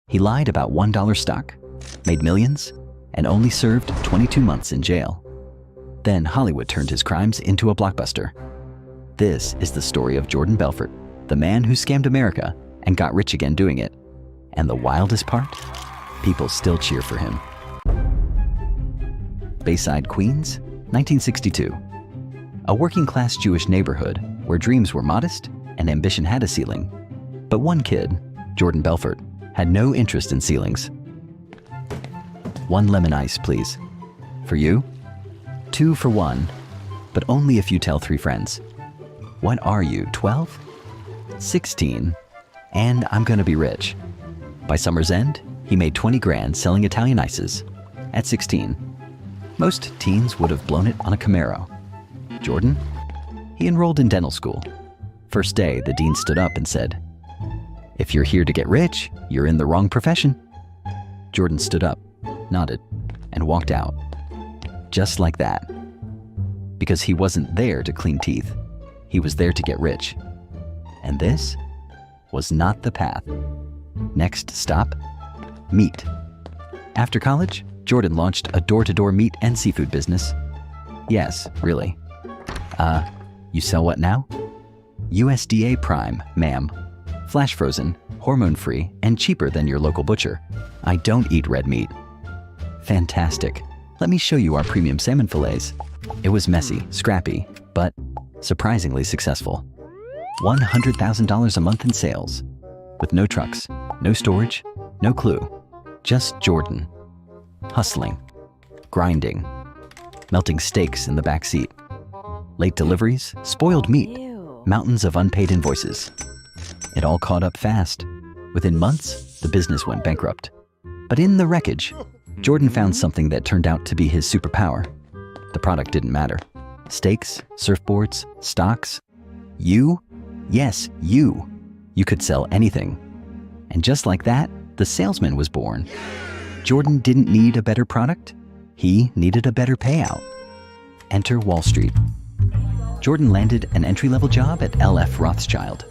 He lied about $1 stock, made millions, and only served 22 months in jail. Then Hollywood turned his crimes into a blockbuster. This is the story of Jordan Belfort, the man who scammed America and got rich again doing it. And the wildest part? People still cheer for him. Bayside, Queens, 1962. A working-class Jewish neighborhood where dreams were modest and ambition had a ceiling. But one kid, Jordan Belfort, had no interest in ceilings. 1 lemon ice, please. For you? 2 for 1, but only if you tell 3 friends. What are you, 12? 16, and I'm gonna be rich. By summer's end, he made 20 grand selling Italian ices. At 16, most teens would have blown it on a Camaro. Jordan? He enrolled in dental school. First day, the dean stood up and said, "If you're here to get rich, you're in the wrong profession." Jordan stood up, nodded, and walked out. Just like that. Because he wasn't there to clean teeth. He was there to get rich. And this was not the path. Next stop, meat. After college, Jordan launched a door-to-door meat and seafood business. Yes, really. You sell what now? USDA Prime, ma'am. Flash frozen, hormone-free, and cheaper than your local butcher. I don't eat red meat. Fantastic. Let me show you our premium salmon fillets. It was messy, scrappy, but surprisingly successful. $100,000 a month in sales. With no trucks, no storage, no clue. Just Jordan. Hustling. Grinding. Melting steaks in the back seat. Late deliveries, spoiled meat, mountains of unpaid invoices. It all caught up fast. Within months, the business went bankrupt. But in the wreckage, Jordan found something that turned out to be his superpower. The product didn't matter. Steaks, surfboards, stocks. You? Yes, you. You could sell anything. And just like that, the salesman was born. Jordan didn't need a better product. He needed a better payout. Enter Wall Street. Jordan landed an entry-level job at LF Rothschild,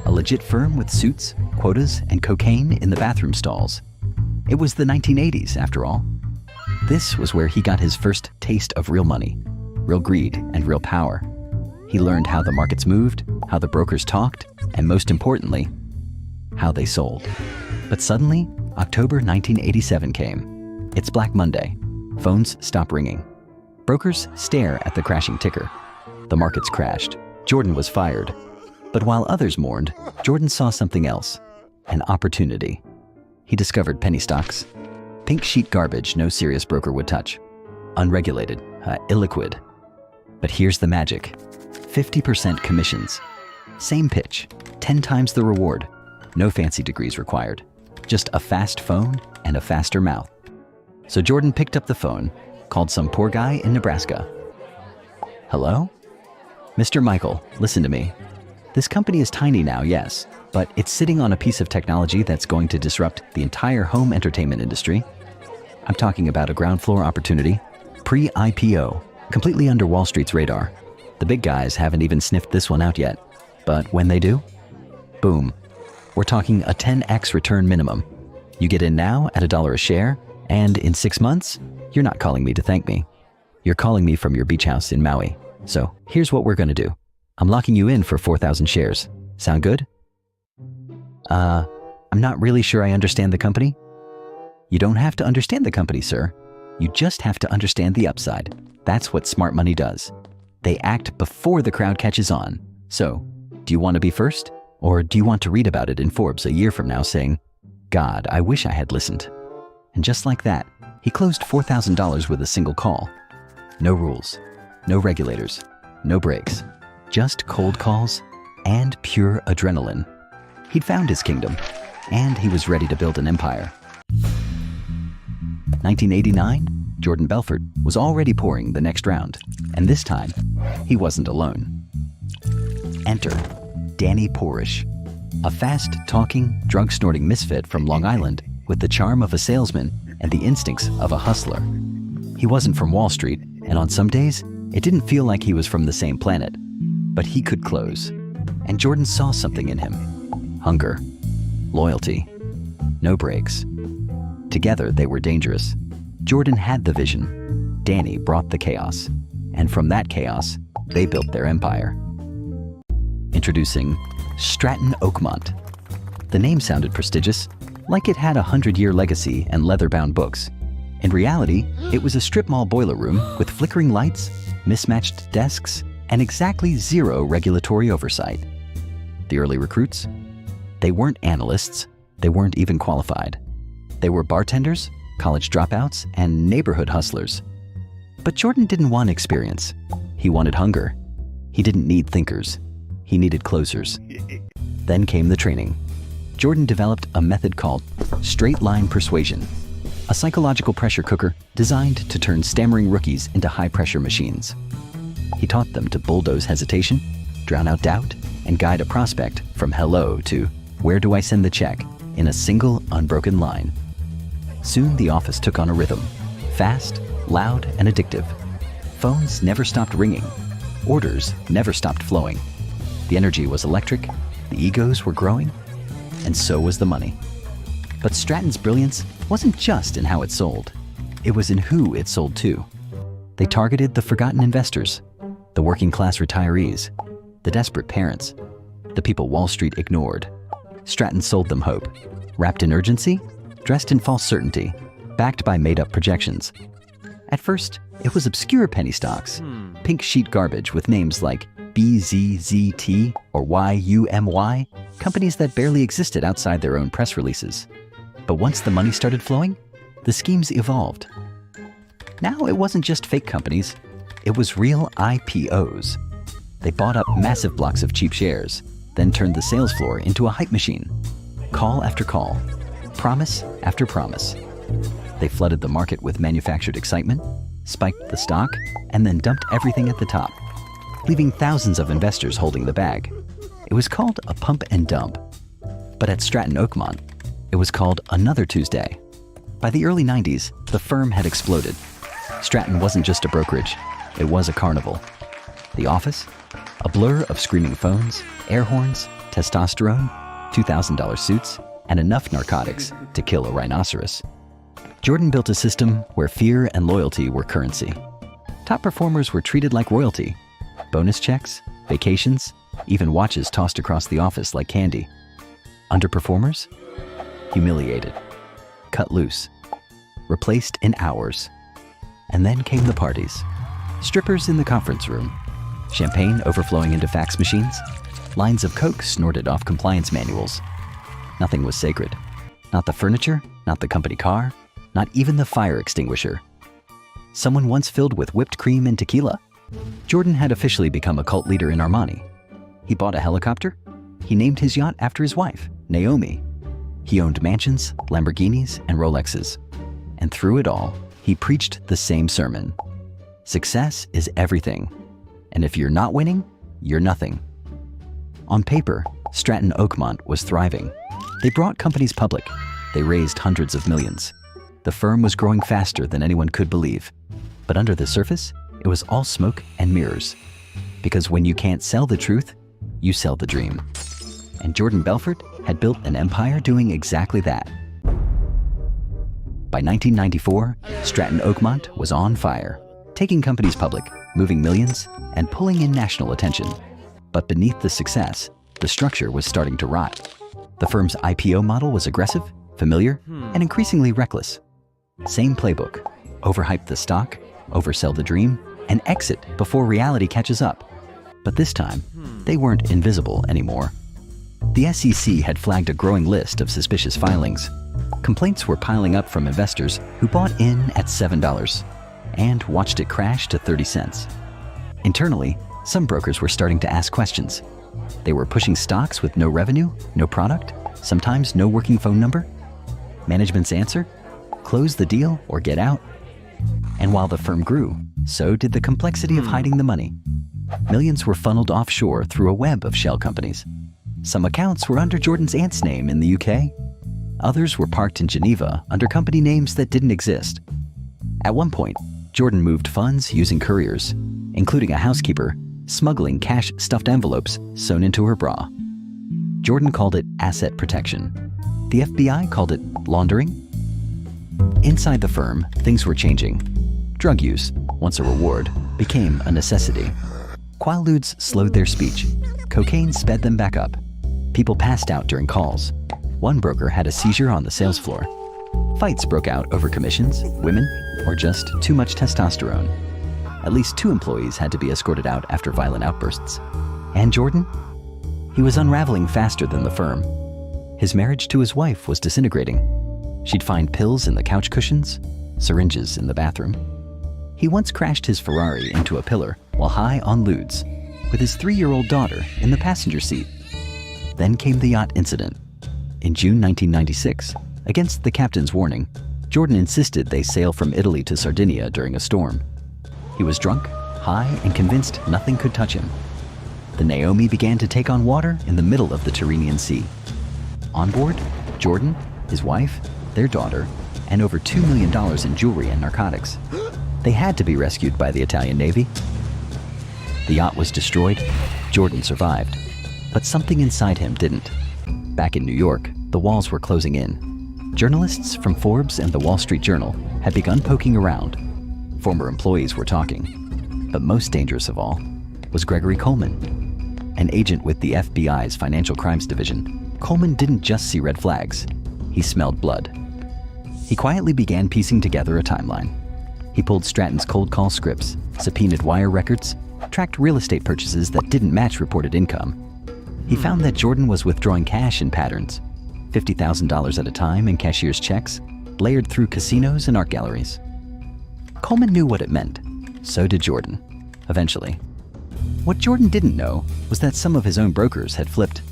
a legit firm with suits, quotas, and cocaine in the bathroom stalls. It was the 1980s, after all. This was where he got his first taste of real money, real greed, and real power. He learned how the markets moved, how the brokers talked, and most importantly, how they sold. But suddenly, October 1987 came. It's Black Monday. Phones stop ringing. Brokers stare at the crashing ticker. The markets crashed. Jordan was fired. But while others mourned, Jordan saw something else, an opportunity. He discovered penny stocks. Pink sheet garbage no serious broker would touch. Unregulated, illiquid. But here's the magic. 50% commissions. Same pitch, 10 times the reward. No fancy degrees required. Just a fast phone and a faster mouth. So Jordan picked up the phone, called some poor guy in Nebraska. Hello? Mr. Michael, listen to me. This company is tiny now, yes, but it's sitting on a piece of technology that's going to disrupt the entire home entertainment industry. I'm talking about a ground floor opportunity, pre-IPO, completely under Wall Street's radar. The big guys haven't even sniffed this one out yet. But when they do, boom. We're talking a 10x return minimum. You get in now at $1 a share, and in 6 months, you're not calling me to thank me. You're calling me from your beach house in Maui. So here's what we're gonna do. I'm locking you in for 4,000 shares. Sound good? I'm not really sure I understand the company. You don't have to understand the company, sir. You just have to understand the upside. That's what smart money does. They act before the crowd catches on. So, do you want to be first? Or do you want to read about it in Forbes a year from now saying, "God, I wish I had listened." And just like that, he closed $4,000 with a single call. No rules, no regulators, no breaks, just cold calls and pure adrenaline. He'd found his kingdom, and he was ready to build an empire. 1989, Jordan Belfort was already pouring the next round, and this time, he wasn't alone. Enter Danny Porish, a fast-talking, drug-snorting misfit from Long Island with the charm of a salesman and the instincts of a hustler. He wasn't from Wall Street, and on some days, it didn't feel like he was from the same planet. But he could close, and Jordan saw something in him. Hunger, loyalty, no brakes. Together, they were dangerous. Jordan had the vision. Danny brought the chaos. And from that chaos, they built their empire. Introducing Stratton Oakmont. The name sounded prestigious, like it had a 100-year legacy and leather-bound books. In reality, it was a strip mall boiler room with flickering lights, mismatched desks, and exactly zero regulatory oversight. The early recruits? They weren't analysts. They weren't even qualified. They were bartenders, college dropouts, and neighborhood hustlers. But Jordan didn't want experience. He wanted hunger. He didn't need thinkers. He needed closers. Then came the training. Jordan developed a method called straight line persuasion, a psychological pressure cooker designed to turn stammering rookies into high-pressure machines. He taught them to bulldoze hesitation, drown out doubt, and guide a prospect from hello to where do I send the check in a single, unbroken line. Soon the office took on a rhythm, fast, loud, and addictive. Phones never stopped ringing. Orders never stopped flowing. The energy was electric, the egos were growing, and so was the money. But Stratton's brilliance wasn't just in how it sold. It was in who it sold to. They targeted the forgotten investors, the working-class retirees, the desperate parents, the people Wall Street ignored. Stratton sold them hope, wrapped in urgency, dressed in false certainty, backed by made-up projections. At first, it was obscure penny stocks, pink sheet garbage with names like BZZT or YUMY, companies that barely existed outside their own press releases. But once the money started flowing, the schemes evolved. Now it wasn't just fake companies, it was real IPOs. They bought up massive blocks of cheap shares, then turned the sales floor into a hype machine. Call after call, promise after promise. They flooded the market with manufactured excitement, spiked the stock, and then dumped everything at the top, leaving thousands of investors holding the bag. It was called a pump and dump. But at Stratton Oakmont, it was called Another Tuesday. By the early 90s, the firm had exploded. Stratton wasn't just a brokerage, it was a carnival. The office? A blur of screaming phones, air horns, testosterone, $2,000 suits, and enough narcotics to kill a rhinoceros. Jordan built a system where fear and loyalty were currency. Top performers were treated like royalty. Bonus checks, vacations, even watches tossed across the office like candy. Underperformers? Humiliated, cut loose, replaced in hours. And then came the parties. Strippers in the conference room, champagne overflowing into fax machines, lines of coke snorted off compliance manuals. Nothing was sacred. Not the furniture, not the company car, not even the fire extinguisher. Someone once filled with whipped cream and tequila? Jordan had officially become a cult leader in Armani. He bought a helicopter. He named his yacht after his wife, Naomi. He owned mansions, Lamborghinis, and Rolexes. And through it all, he preached the same sermon. Success is everything. And if you're not winning, you're nothing. On paper, Stratton Oakmont was thriving. They brought companies public. They raised hundreds of millions. The firm was growing faster than anyone could believe. But under the surface, it was all smoke and mirrors. Because when you can't sell the truth, you sell the dream. And Jordan Belfort had built an empire doing exactly that. By 1994, Stratton Oakmont was on fire, taking companies public, moving millions, and pulling in national attention. But beneath the success, the structure was starting to rot. The firm's IPO model was aggressive, familiar, and increasingly reckless. Same playbook: overhype the stock, oversell the dream, and exit before reality catches up. But this time, they weren't invisible anymore. The SEC had flagged a growing list of suspicious filings. Complaints were piling up from investors who bought in at $7 and watched it crash to 30 cents. Internally, some brokers were starting to ask questions. They were pushing stocks with no revenue, no product, sometimes no working phone number. Management's answer? Close the deal or get out. And while the firm grew, so did the complexity of hiding the money. Millions were funneled offshore through a web of shell companies. Some accounts were under Jordan's aunt's name in the UK. Others were parked in Geneva under company names that didn't exist. At one point, Jordan moved funds using couriers, including a housekeeper smuggling cash stuffed envelopes sewn into her bra. Jordan called it asset protection. The FBI called it laundering. Inside the firm, things were changing. Drug use, once a reward, became a necessity. Quaaludes slowed their speech. Cocaine sped them back up. People passed out during calls. One broker had a seizure on the sales floor. Fights broke out over commissions, women, or just too much testosterone. At least 2 employees had to be escorted out after violent outbursts. And Jordan? He was unraveling faster than the firm. His marriage to his wife was disintegrating. She'd find pills in the couch cushions, syringes in the bathroom. He once crashed his Ferrari into a pillar while high on lewds, with his 3-year-old daughter in the passenger seat. Then came the yacht incident. In June 1996, against the captain's warning, Jordan insisted they sail from Italy to Sardinia during a storm. He was drunk, high, and convinced nothing could touch him. The Naomi began to take on water in the middle of the Tyrrhenian Sea. On board, Jordan, his wife, their daughter, and over $2 million in jewelry and narcotics. They had to be rescued by the Italian Navy. The yacht was destroyed. Jordan survived. But something inside him didn't. Back in New York, the walls were closing in. Journalists from Forbes and the Wall Street Journal had begun poking around. Former employees were talking. But most dangerous of all was Gregory Coleman, an agent with the FBI's Financial Crimes Division. Coleman didn't just see red flags. He smelled blood. He quietly began piecing together a timeline. He pulled Stratton's cold call scripts, subpoenaed wire records, tracked real estate purchases that didn't match reported income. He found that Jordan was withdrawing cash in patterns, $50,000 at a time in cashier's checks, layered through casinos and art galleries. Coleman knew what it meant. So did Jordan, eventually. What Jordan didn't know was that some of his own brokers had flipped.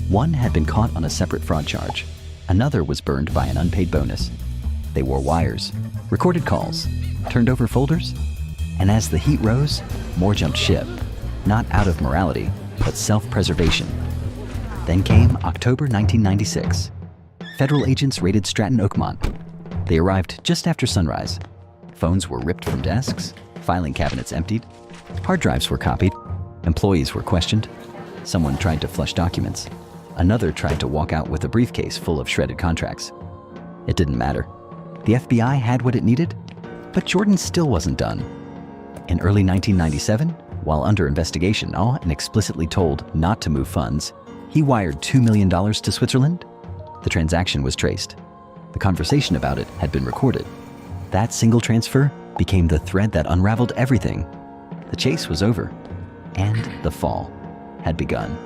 One had been caught on a separate fraud charge. Another was burned by an unpaid bonus. They wore wires, recorded calls, turned over folders, and as the heat rose, more jumped ship, not out of morality, but self-preservation. Then came October 1996. Federal agents raided Stratton Oakmont. They arrived just after sunrise. Phones were ripped from desks, filing cabinets emptied, hard drives were copied, employees were questioned. Someone tried to flush documents. Another tried to walk out with a briefcase full of shredded contracts. It didn't matter. The FBI had what it needed, but Jordan still wasn't done. In early 1997, while under investigation and explicitly told not to move funds, he wired $2 million to Switzerland. The transaction was traced. The conversation about it had been recorded. That single transfer became the thread that unraveled everything. The chase was over, and the fall had begun.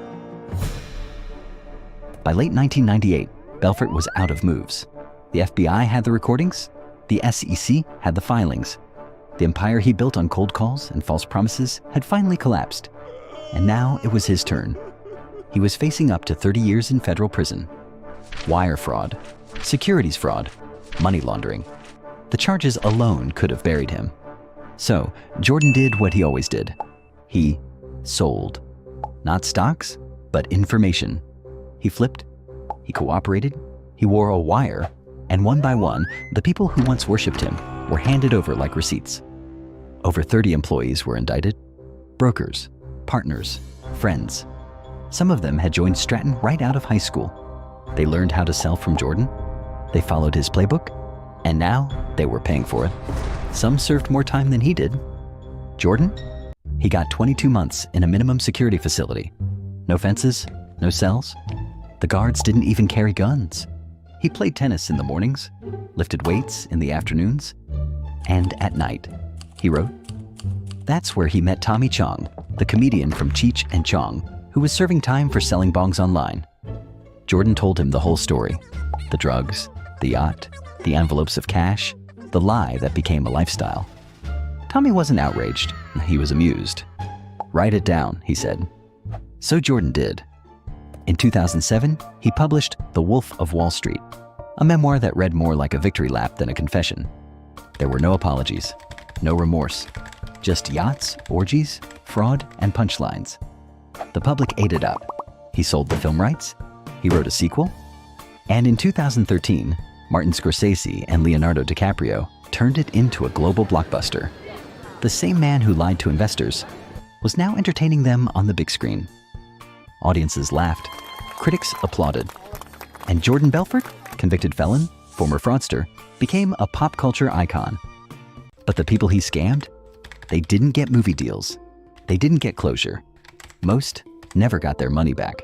By late 1998, Belfort was out of moves. The FBI had the recordings. The SEC had the filings. The empire he built on cold calls and false promises had finally collapsed. And now it was his turn. He was facing up to 30 years in federal prison. Wire fraud, securities fraud, money laundering. The charges alone could have buried him. So Jordan did what he always did. He sold. Not stocks, but information. He flipped. He cooperated. He wore a wire. And one by one, the people who once worshipped him were handed over like receipts. Over 30 employees were indicted. Brokers, partners, friends. Some of them had joined Stratton right out of high school. They learned how to sell from Jordan. They followed his playbook. And now they were paying for it. Some served more time than he did. Jordan? He got 22 months in a minimum security facility. No fences, no cells. The guards didn't even carry guns. He played tennis in the mornings, lifted weights in the afternoons, and at night, he wrote. That's where he met Tommy Chong, the comedian from Cheech and Chong, who was serving time for selling bongs online. Jordan told him the whole story. The drugs, the yacht, the envelopes of cash, the lie that became a lifestyle. Tommy wasn't outraged. He was amused. Write it down, he said. So Jordan did. In 2007, he published The Wolf of Wall Street, a memoir that read more like a victory lap than a confession. There were no apologies, no remorse, just yachts, orgies, fraud, and punchlines. The public ate it up. He sold the film rights, he wrote a sequel, and in 2013, Martin Scorsese and Leonardo DiCaprio turned it into a global blockbuster. The same man who lied to investors was now entertaining them on the big screen. Audiences laughed, critics applauded, and Jordan Belfort convicted felon, former fraudster, became a pop culture icon. But the people he scammed? They didn't get movie deals. They didn't get closure. Most never got their money back.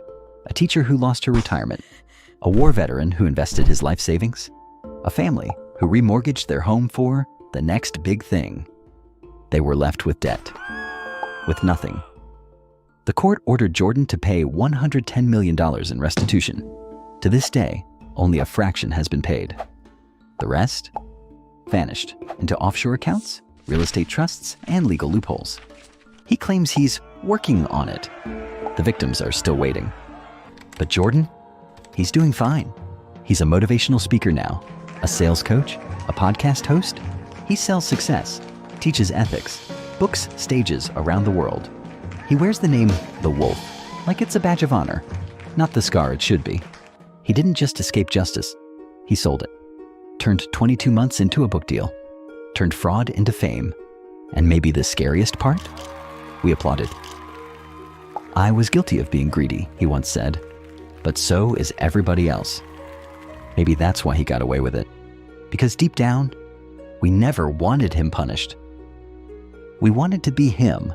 A teacher who lost her retirement. A war veteran who invested his life savings. A family who remortgaged their home for the next big thing. They were left with debt. With nothing. The court ordered Jordan to pay $110 million in restitution. To this day, only a fraction has been paid. The rest? Vanished into offshore accounts, real estate trusts, and legal loopholes. He claims he's working on it. The victims are still waiting. But Jordan? He's doing fine. He's a motivational speaker now, a sales coach, a podcast host. He sells success, teaches ethics, books stages around the world. He wears the name The Wolf, like it's a badge of honor, not the scar it should be. He didn't just escape justice, he sold it. Turned 22 months into a book deal, turned fraud into fame, and maybe the scariest part? We applauded. I was guilty of being greedy, he once said, but so is everybody else. Maybe that's why he got away with it. Because deep down, we never wanted him punished. We wanted to be him